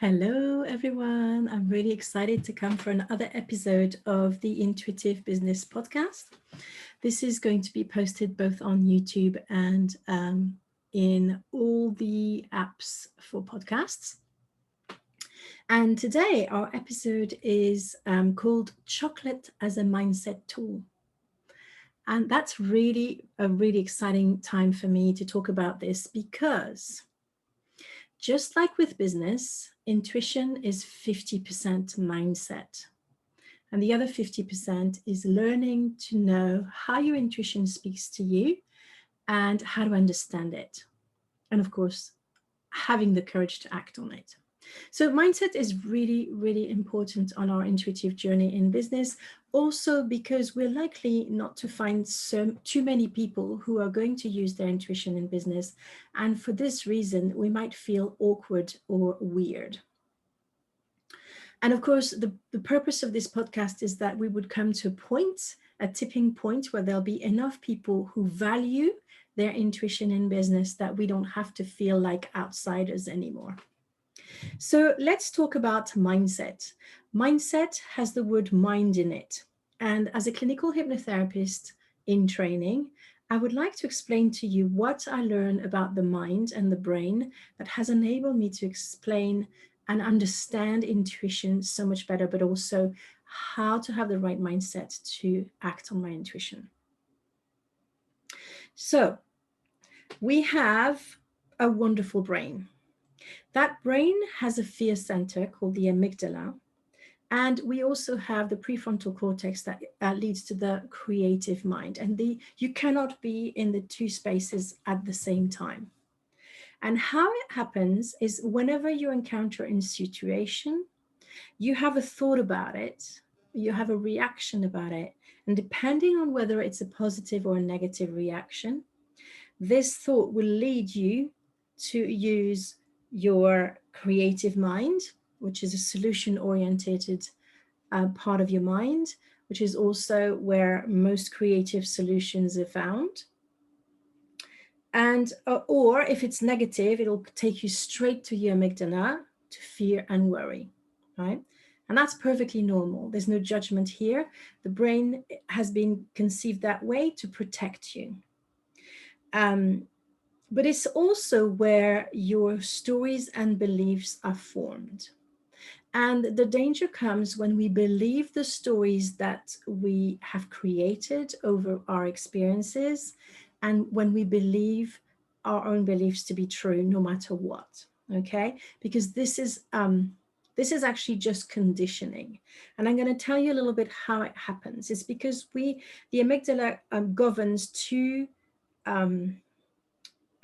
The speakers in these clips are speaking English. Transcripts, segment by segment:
Hello, everyone. I'm really excited to come for another episode of the Intuitive Business Podcast. This is going to be posted both on YouTube and in all the apps for podcasts. And today, our episode is called Chocolate as a Mindset Tool. And that's really a really exciting time for me to talk about this because just like with business, intuition is 50% mindset. And the other 50% is learning to know how your intuition speaks to you and how to understand it. And of course, having the courage to act on it. So, mindset is really, really important on our intuitive journey in business. Also, because we're likely not to find too many people who are going to use their intuition in business. And for this reason, we might feel awkward or weird. And of course, the purpose of this podcast is that we would come to a tipping point where there'll be enough people who value their intuition in business that we don't have to feel like outsiders anymore. So let's talk about mindset. Mindset has the word mind in it. And as a clinical hypnotherapist in training, I would like to explain to you what I learned about the mind and the brain that has enabled me to explain and understand intuition so much better, but also how to have the right mindset to act on my intuition. So we have a wonderful brain. That brain has a fear center called the amygdala. And we also have the prefrontal cortex that leads to the creative mind. And you cannot be in the two spaces at the same time. And how it happens is whenever you encounter a situation, you have a thought about it, you have a reaction about it. And depending on whether it's a positive or a negative reaction, this thought will lead you to use your creative mind, which is a solution oriented part of your mind, which is also where most creative solutions are found. And or if it's negative, it'll take you straight to your amygdala, to fear and worry, right? And that's perfectly normal. There's no judgment here. The brain has been conceived that way to protect you. But it's also where your stories and beliefs are formed. And the danger comes when we believe the stories that we have created over our experiences, and when we believe our own beliefs to be true, no matter what. Okay, because this is actually just conditioning, and I'm going to tell you a little bit how it happens. It's because the amygdala governs two.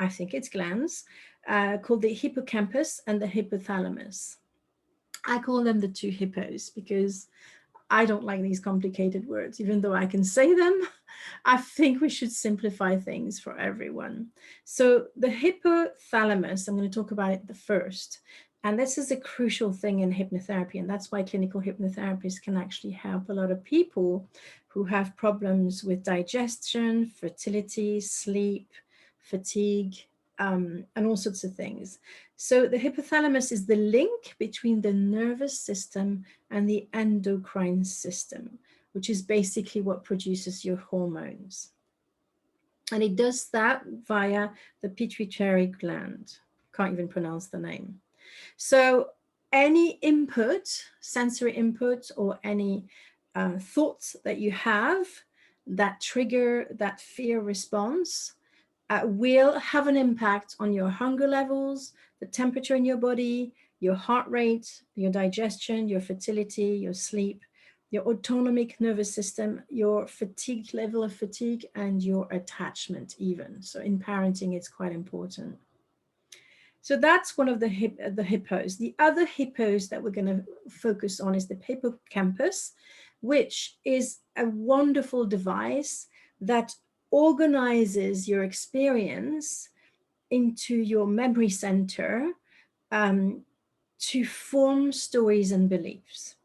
I think it's glands called the hippocampus and the hypothalamus. I call them the two hippos because I don't like these complicated words, even though I can say them. I think we should simplify things for everyone. So, the hypothalamus, I'm going to talk about it the first. And this is a crucial thing in hypnotherapy. And that's why clinical hypnotherapists can actually help a lot of people who have problems with digestion, fertility, sleep, fatigue, and all sorts of things. So the hypothalamus is the link between the nervous system and the endocrine system, which is basically what produces your hormones. And it does that via the pituitary gland. Can't even pronounce the name. So any input, sensory input, or any thoughts that you have that trigger that fear response will have an impact on your hunger levels, the temperature in your body, your heart rate, your digestion, your fertility, your sleep, your autonomic nervous system, your fatigue level of fatigue, and your attachment even. So in parenting, it's quite important. So that's one of the hippos. The other hippos that we're going to focus on is the hippocampus, which is a wonderful device that organizes your experience into your memory center to form stories and beliefs.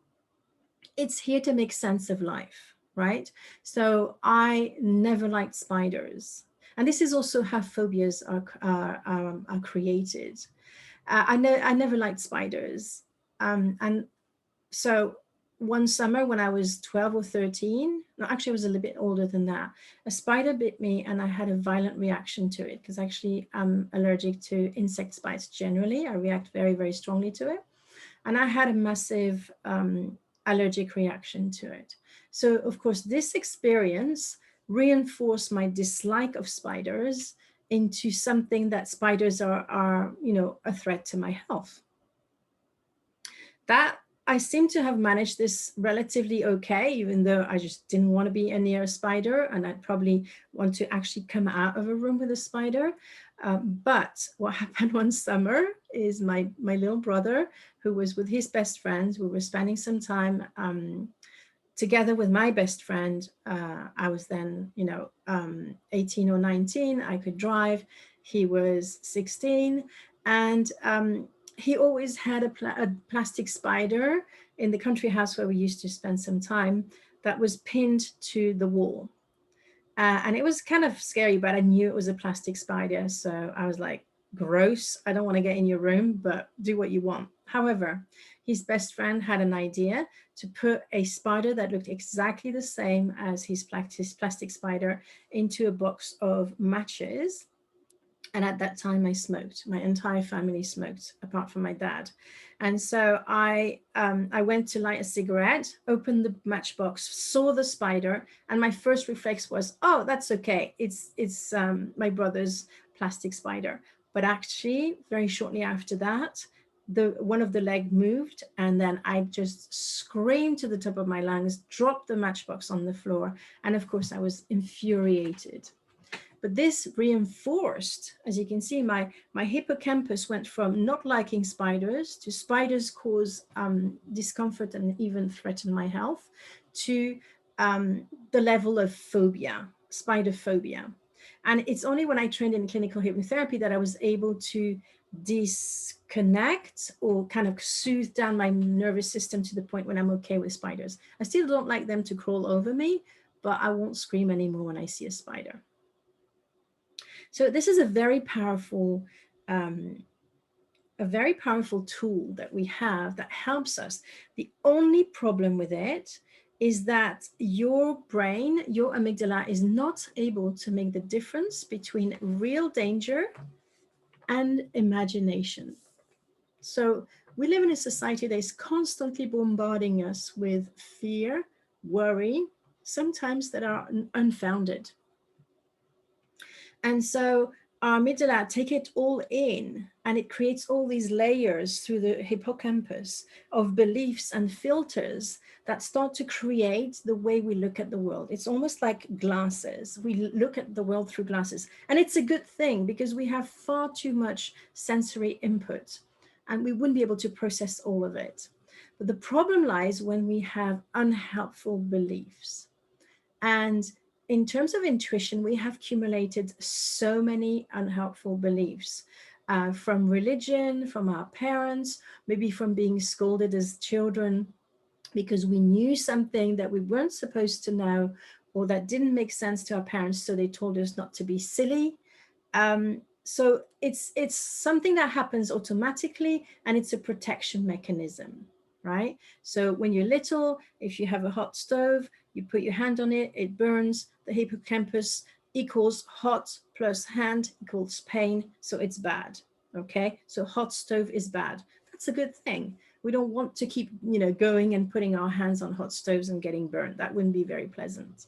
It's here to make sense of life, right? So I never liked spiders. And this is also how phobias are created. I never liked spiders. And so one summer when I was 12 or 13, no, actually I was a little bit older than that, a spider bit me and I had a violent reaction to it because actually I'm allergic to insect bites generally. I react very, very strongly to it. And I had a massive allergic reaction to it. So of course, this experience reinforced my dislike of spiders into something that spiders are, you know, a threat to my health. That I seem to have managed this relatively okay, even though I just didn't want to be near a spider and I'd probably want to actually come out of a room with a spider. But what happened one summer is my little brother, who was with his best friend, we were spending some time together with my best friend. I was then, 18 or 19. I could drive. He was 16. And he always had a plastic spider in the country house where we used to spend some time that was pinned to the wall. And it was kind of scary, but I knew it was a plastic spider. So I was like, gross. I don't want to get in your room, but do what you want. However, his best friend had an idea to put a spider that looked exactly the same as his plastic spider into a box of matches. And at that time I smoked. My entire family smoked apart from my dad. And so I went to light a cigarette, opened the matchbox, saw the spider, and my first reflex was, oh, that's okay, it's my brother's plastic spider. But actually very shortly after that, the one of the leg moved, and then I just screamed to the top of my lungs, dropped the matchbox on the floor, and of course I was infuriated. But this reinforced, as you can see, my hippocampus went from not liking spiders to spiders cause discomfort and even threaten my health, to the level of phobia, spider phobia. And it's only when I trained in clinical hypnotherapy that I was able to disconnect or kind of soothe down my nervous system to the point when I'm okay with spiders. I still don't like them to crawl over me, but I won't scream anymore when I see a spider. So this is um, a very powerful tool that we have that helps us. The only problem with it is that your brain, your amygdala, is not able to make the difference between real danger and imagination. So we live in a society that is constantly bombarding us with fear, worry, sometimes that are unfounded. And so our amygdala take it all in, and it creates all these layers through the hippocampus of beliefs and filters that start to create the way we look at the world. It's almost like glasses. We look at the world through glasses, and it's a good thing because we have far too much sensory input and we wouldn't be able to process all of it. But the problem lies when we have unhelpful beliefs. And in terms of intuition, we have accumulated so many unhelpful beliefs from religion, from our parents, maybe from being scolded as children because we knew something that we weren't supposed to know or that didn't make sense to our parents, so they told us not to be silly. So it's something that happens automatically, and it's a protection mechanism, right? So when you're little, if you have a hot stove, you put your hand on it, it burns. The hippocampus equals hot plus hand equals pain, so it's bad. Okay, so hot stove is bad. That's a good thing. We don't want to keep, going and putting our hands on hot stoves and getting burned. That wouldn't be very pleasant.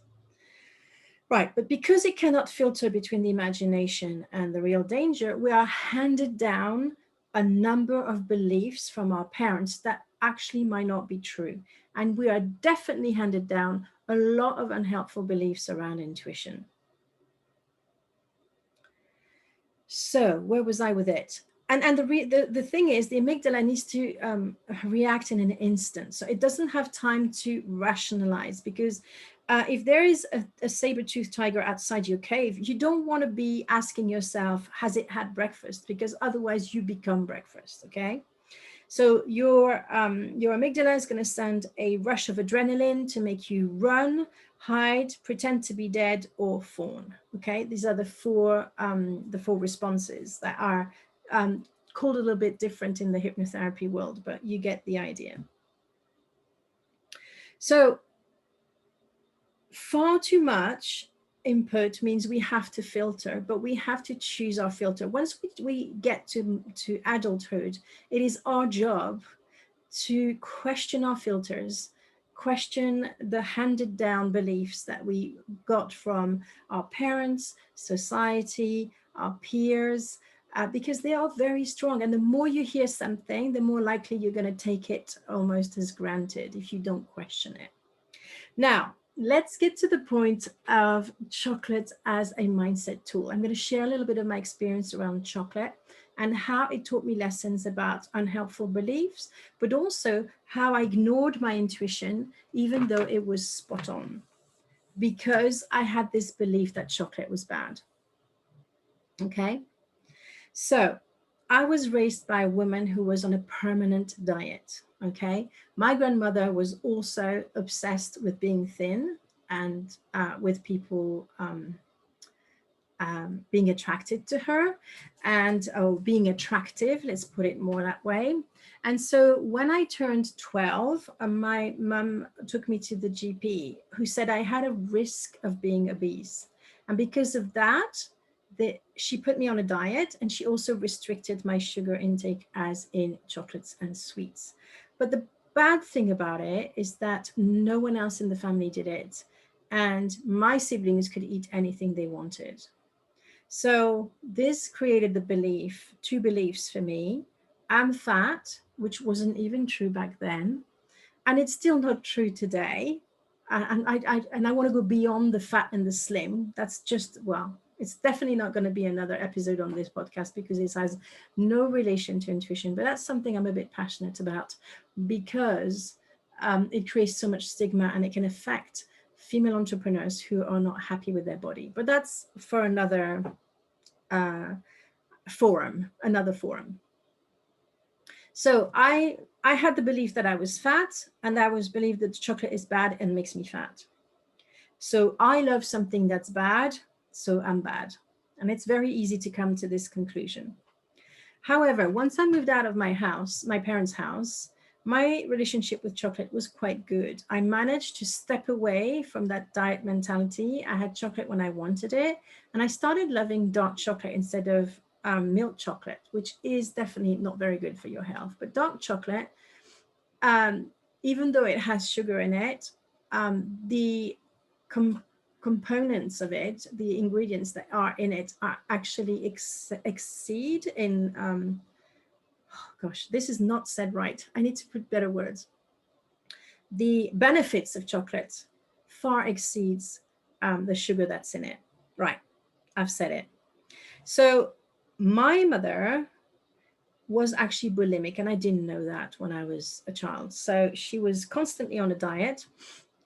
Right, but because it cannot filter between the imagination and the real danger, we are handed down a number of beliefs from our parents that actually might not be true. And we are definitely handed down a lot of unhelpful beliefs around intuition. So where was I with it? And the thing is, the amygdala needs to react in an instant. So it doesn't have time to rationalize, because if there is a saber-toothed tiger outside your cave, you don't want to be asking yourself, has it had breakfast? Because otherwise you become breakfast, okay? So your amygdala is going to send a rush of adrenaline to make you run, hide, pretend to be dead, or fawn. Okay, these are the four responses that are called a little bit different in the hypnotherapy world, but you get the idea. So far too much input means we have to filter, but we have to choose our filter. Once we get to adulthood, it is our job to question our filters, question the handed down beliefs that we got from our parents, society, our peers, because they are very strong. And the more you hear something, the more likely you're going to take it almost as granted if you don't question it. Now, let's get to the point of chocolate as a mindset tool. I'm going to share a little bit of my experience around chocolate and how it taught me lessons about unhelpful beliefs, but also how I ignored my intuition, even though it was spot on, because I had this belief that chocolate was bad. Okay. So I was raised by a woman who was on a permanent diet. Okay. My grandmother was also obsessed with being thin and with people being attracted to her and being attractive, let's put it more that way. And so when I turned 12, my mum took me to the GP, who said I had a risk of being obese. And because of that, she put me on a diet, and she also restricted my sugar intake, as in chocolates and sweets. But the bad thing about it is that no one else in the family did it. And my siblings could eat anything they wanted. So this created two beliefs for me. I'm fat, which wasn't even true back then. And it's still not true today. And I want to go beyond the fat and the slim. That's just, well, it's definitely not going to be another episode on this podcast because it has no relation to intuition. But that's something I'm a bit passionate about because it creates so much stigma and it can affect female entrepreneurs who are not happy with their body. But that's for another forum. So I had the belief that I was fat, and I was believed that chocolate is bad and makes me fat. So I love something that's bad, so I'm bad. And it's very easy to come to this conclusion. However, once I moved out of my house, my parents' house, my relationship with chocolate was quite good. I managed to step away from that diet mentality. I had chocolate when I wanted it, and I started loving dark chocolate instead of milk chocolate, which is definitely not very good for your health. But dark chocolate, even though it has sugar in it, the components of it, the ingredients that are in it, are actually exceed in oh gosh, this is not said right. I need to put better words. The benefits of chocolate far exceeds the sugar that's in it. Right, I've said it. So my mother was actually bulimic, and I didn't know that when I was a child. So she was constantly on a diet.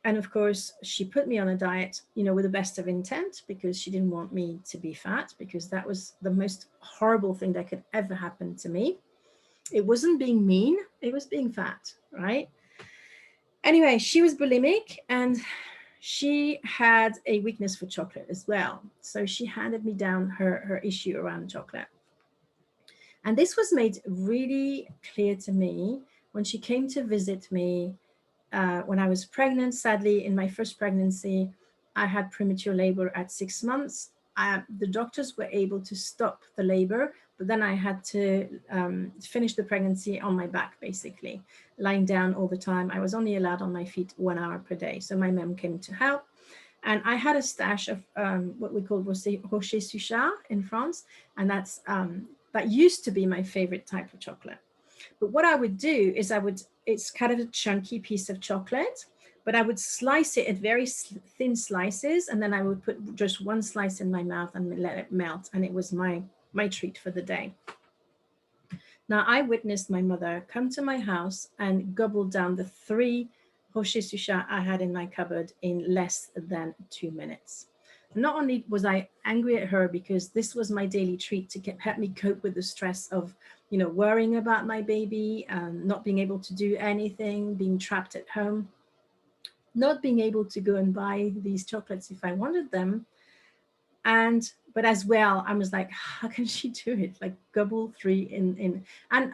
And of course, she put me on a diet, with the best of intent, because she didn't want me to be fat, because that was the most horrible thing that could ever happen to me. It wasn't being mean, it was being fat, right? Anyway, she was bulimic, and she had a weakness for chocolate as well. So she handed me down her issue around chocolate. And this was made really clear to me when she came to visit me when I was pregnant. Sadly, in my first pregnancy, I had premature labor at 6 months. The doctors were able to stop the labor, but then I had to finish the pregnancy on my back, basically, lying down all the time. I was only allowed on my feet 1 hour per day. So my mom came to help. And I had a stash of what we call rocher suchard in France. And that used to be my favorite type of chocolate. But what I would do is it's kind of a chunky piece of chocolate, but I would slice it at very thin slices. And then I would put just one slice in my mouth and let it melt. And it was my treat for the day. Now, I witnessed my mother come to my house and gobble down the 3 rocher suchard I had in my cupboard in less than 2 minutes. Not only was I angry at her because this was my daily treat to help me cope with the stress of, worrying about my baby, not being able to do anything, being trapped at home, not being able to go and buy these chocolates if I wanted them, and but as well, I was like, how can she do it? Like gobble three in, and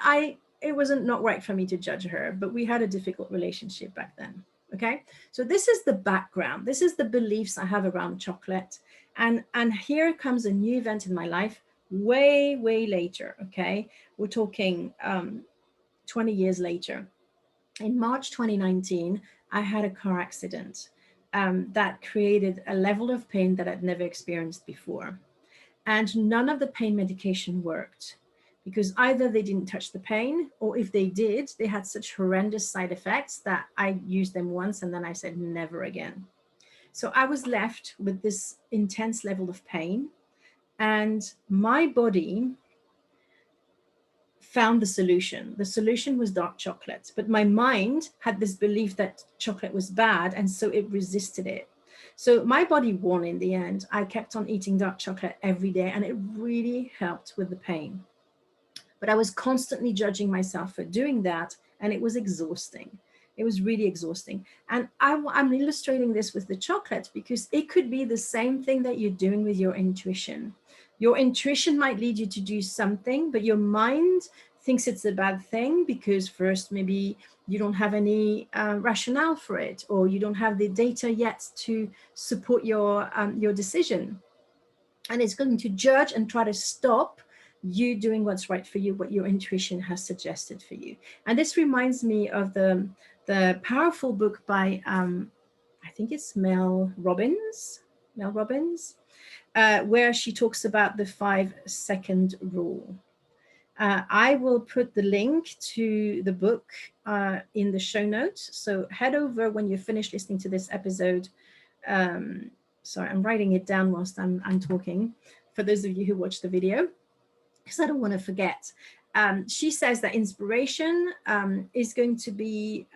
it wasn't not right for me to judge her, but we had a difficult relationship back then. Okay. So this is the background. This is the beliefs I have around chocolate. And here comes a new event in my life way later. Okay. We're talking 20 years later. In March 2019, I had a car accident that created a level of pain that I'd never experienced before. And none of the pain medication worked because either they didn't touch the pain, or if they did, they had such horrendous side effects that I used them once and then I said never again. So I was left with this intense level of pain, and my body found the solution. The solution was dark chocolate, but my mind had this belief that chocolate was bad, and so it resisted it. So my body won in the end. I kept on eating dark chocolate every day, and it really helped with the pain. But I was constantly judging myself for doing that, and it was exhausting. It was really exhausting. And I'm illustrating this with the chocolate because it could be the same thing that you're doing with your intuition. Your intuition might lead you to do something, but your mind thinks it's a bad thing because first, maybe you don't have any rationale for it, or you don't have the data yet to support your decision. And it's going to judge and try to stop you doing what's right for you, what your intuition has suggested for you. And this reminds me of the powerful book by I think it's Mel Robbins, where she talks about the 5-second rule. I will put the link to the book in the show notes. So head over when you're finished listening to this episode. Sorry, I'm writing it down whilst I'm talking for those of you who watch the video, because I don't want to forget. She says that inspiration is going to be,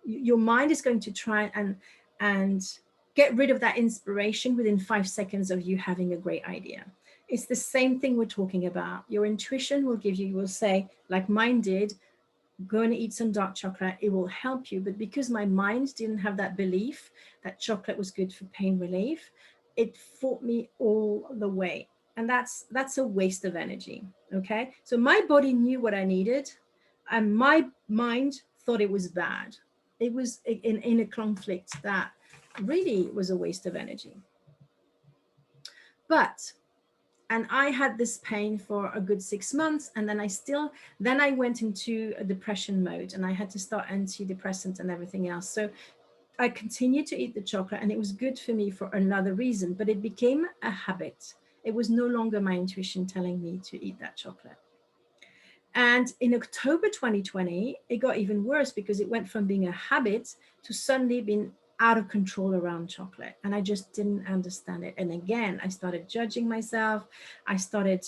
your mind is going to try and get rid of that inspiration within 5 seconds of you having a great idea. It's the same thing we're talking about. Your intuition will give you, will say, like mine did, go and eat some dark chocolate. It will help you. But because my mind didn't have that belief that chocolate was good for pain relief, it fought me all the way. And that's a waste of energy. Okay. So my body knew what I needed, and my mind thought it was bad. It was in a conflict that really was a waste of energy. And I had this pain for a good 6 months, and then I went into a depression mode, and I had to start antidepressants and everything else. So I continued to eat the chocolate, and it was good for me for another reason, but it became a habit. It was no longer my intuition telling me to eat that chocolate. And in October 2020, it got even worse because it went from being a habit to suddenly being out of control around chocolate. And I just didn't understand it. And again, I started judging myself. I started,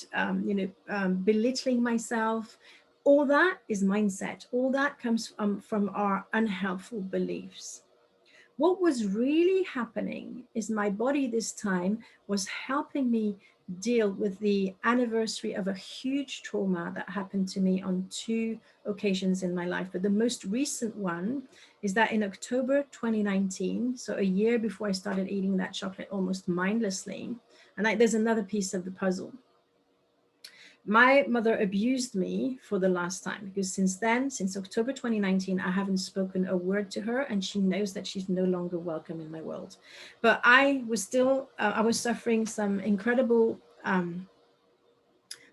belittling myself. All that is mindset. All that comes from our unhelpful beliefs. What was really happening is my body this time was helping me deal with the anniversary of a huge trauma that happened to me on 2 occasions in my life. But the most recent one is that in October 2019, so a year before I started eating that chocolate almost mindlessly, and there's another piece of the puzzle. My mother abused me for the last time, because since then, since October 2019, I haven't spoken a word to her, and she knows that she's no longer welcome in my world. But I was still, I was suffering some incredible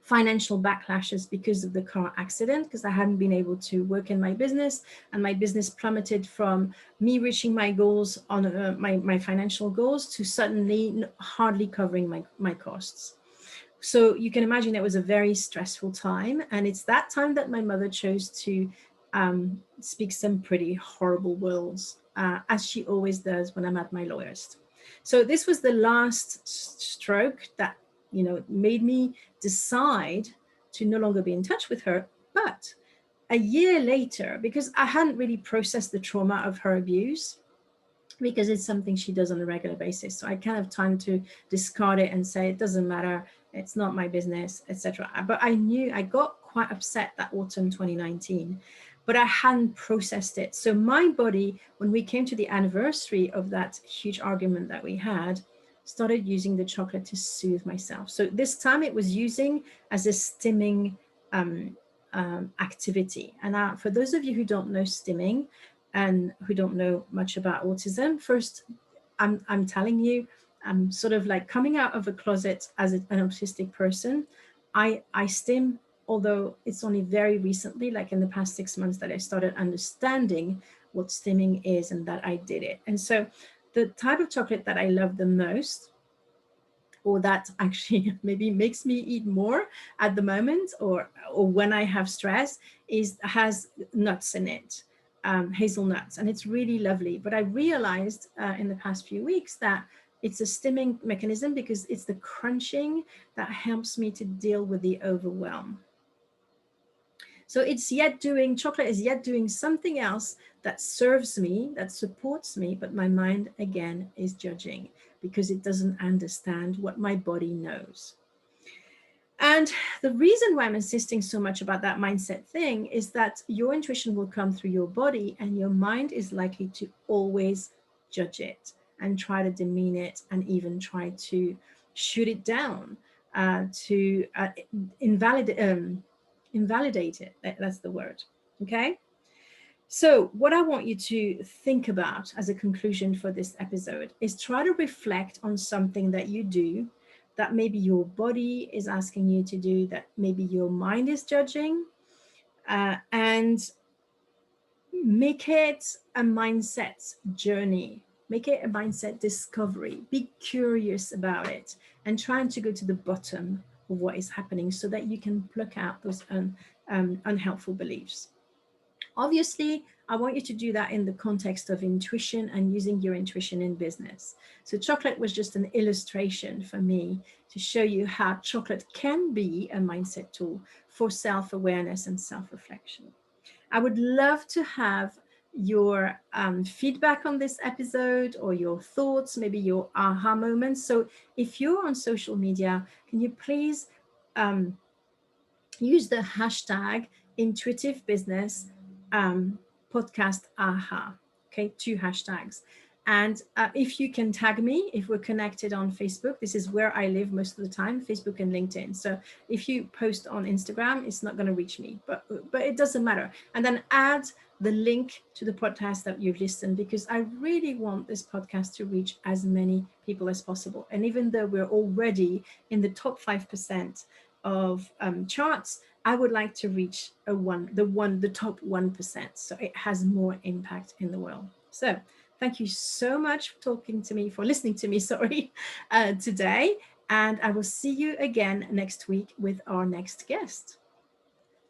financial backlashes because of the car accident, because I hadn't been able to work in my business, and my business plummeted from me reaching my goals on my financial goals to suddenly hardly covering my costs. So you can imagine it was a very stressful time. And it's that time that my mother chose to speak some pretty horrible words, as she always does when I'm at my lowest. So this was the last stroke that, made me decide to no longer be in touch with her. But a year later, because I hadn't really processed the trauma of her abuse, because it's something she does on a regular basis. So I kind of time to discard it and say, it doesn't matter, it's not my business, etc. But I got quite upset that autumn 2019, but I hadn't processed it. So my body, when we came to the anniversary of that huge argument that we had, started using the chocolate to soothe myself. So this time it was using as a stimming activity. And for those of you who don't know stimming and who don't know much about autism, first, I'm telling you, I'm sort of like coming out of a closet as an autistic person. I stim, although it's only very recently, like in the past 6 months, that I started understanding what stimming is and that I did it. And so the type of chocolate that I love the most, or that actually maybe makes me eat more at the moment, or when I have stress, has nuts in it, hazelnuts, and it's really lovely. But I realized in the past few weeks that it's a stimming mechanism because it's the crunching that helps me to deal with the overwhelm. So chocolate is yet doing something else that serves me, that supports me, but my mind again is judging because it doesn't understand what my body knows. And the reason why I'm insisting so much about that mindset thing is that your intuition will come through your body, and your mind is likely to always judge it and try to demean it and even try to shoot it down, to invalidate it. That's the word. Okay. So what I want you to think about as a conclusion for this episode is try to reflect on something that you do that maybe your body is asking you to do, that maybe your mind is judging, and make it a mindset journey. Make it a mindset discovery. Be curious about it and trying to go to the bottom of what is happening so that you can pluck out those unhelpful beliefs. Obviously, I want you to do that in the context of intuition and using your intuition in business. So chocolate was just an illustration for me to show you how chocolate can be a mindset tool for self-awareness and self-reflection. I would love to have your feedback on this episode, or your thoughts, maybe your aha moments. So if you're on social media, can you please use the hashtag intuitive business podcast aha. Okay, 2 hashtags. And if you can tag me, if we're connected on Facebook, this is where I live most of the time, Facebook and LinkedIn. So if you post on Instagram, it's not going to reach me, but it doesn't matter. And then add the link to the podcast that you've listened, because I really want this podcast to reach as many people as possible. And even though we're already in the top 5% of charts, I would like to reach the top 1%, so it has more impact in the world. So thank you so much for listening to me, today. And I will see you again next week with our next guest.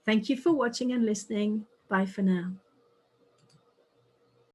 Thank you for watching and listening. Bye for now.